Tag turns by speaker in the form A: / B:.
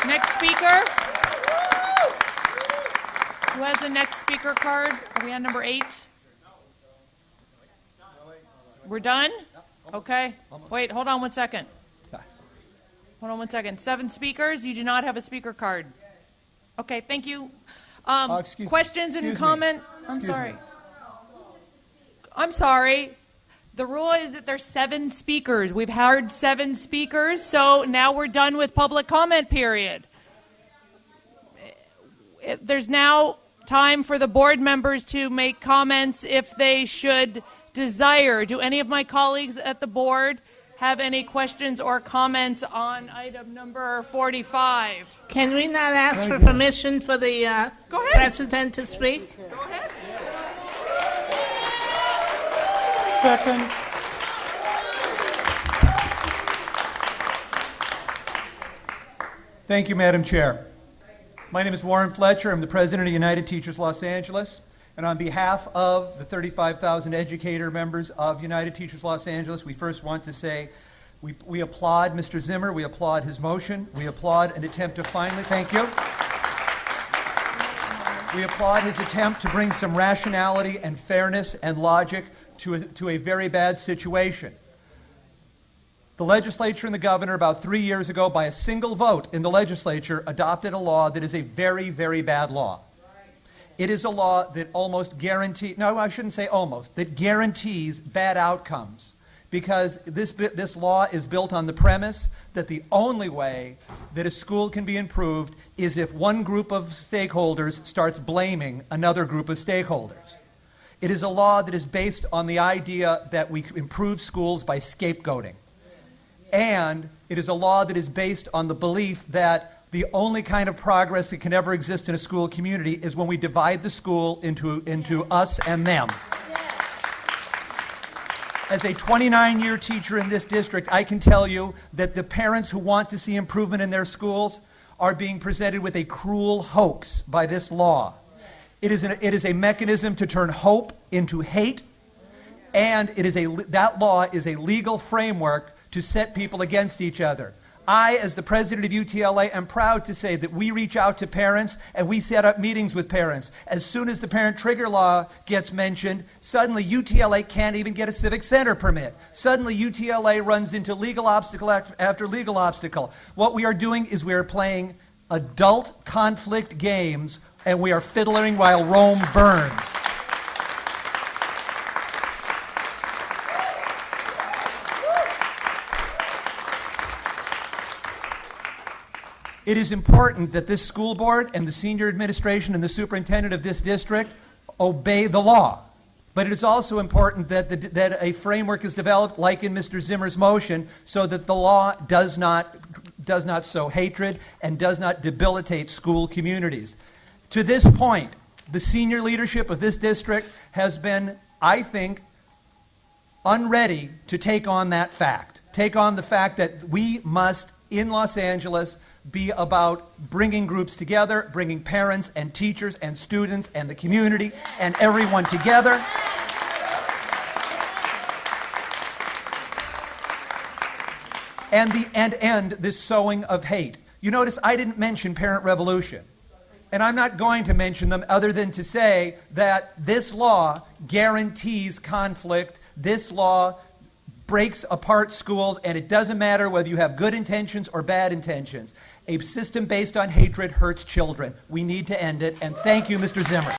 A: Next speaker. Who has the next speaker card? Are we on number 8? We're done? Okay. Wait, hold on one second. Hold on one second. 7 speakers. You do not have a speaker card. Okay, thank you. Questions and comment? I'm sorry. I'm sorry. The rule is that there's 7 speakers. We've heard 7 speakers, so now we're done with public comment period. There's now time for the board members to make comments if they should desire. Do any of my colleagues at the board have any questions or comments on item number 45?
B: Can we not ask for permission for the president to speak?
A: Go ahead.
C: Second. Thank you, Madam Chair. My name is Warren Fletcher. I'm the president of United Teachers Los Angeles. And on behalf of the 35,000 educator members of United Teachers Los Angeles, we first want to say we applaud Mr. Zimmer. We applaud his motion. We applaud an attempt to finally, thank you. We applaud his attempt to bring some rationality and fairness and logic to a very bad situation. The legislature and the governor about 3 years ago, by a single vote in the legislature, adopted a law that is a very, very bad law. It is a law that almost guarantees, no, I shouldn't say almost, that guarantees bad outcomes, because this law is built on the premise that the only way that a school can be improved is if one group of stakeholders starts blaming another group of stakeholders. It is a law that is based on the idea that we improve schools by scapegoating. And it is a law that is based on the belief that the only kind of progress that can ever exist in a school community is when we divide the school into us and them. As a 29-year teacher in this district, I can tell you that the parents who want to see improvement in their schools are being presented with a cruel hoax by this law. It is a mechanism to turn hope into hate, and that law is a legal framework to set people against each other. I, as the president of UTLA, am proud to say that we reach out to parents and we set up meetings with parents. As soon as the parent trigger law gets mentioned, suddenly UTLA can't even get a civic center permit. Suddenly UTLA runs into legal obstacle after legal obstacle. What we are doing is we are playing adult conflict games, and we are fiddling while Rome burns. It is important that this school board and the senior administration and the superintendent of this district obey the law. But it is also important that a framework is developed, like in Mr. Zimmer's motion, so that the law does not sow hatred and does not debilitate school communities. To this point, the senior leadership of this district has been, I think, unready to take on that fact. Take on the fact that we must, in Los Angeles, be about bringing groups together, bringing parents and teachers and students and the community and everyone together. And end this sowing of hate. You notice I didn't mention Parent Revolution. And I'm not going to mention them other than to say that this law guarantees conflict. This law breaks apart schools, and it doesn't matter whether you have good intentions or bad intentions. A system based on hatred hurts children. We need to end it, and thank you, Mr. Zimmer.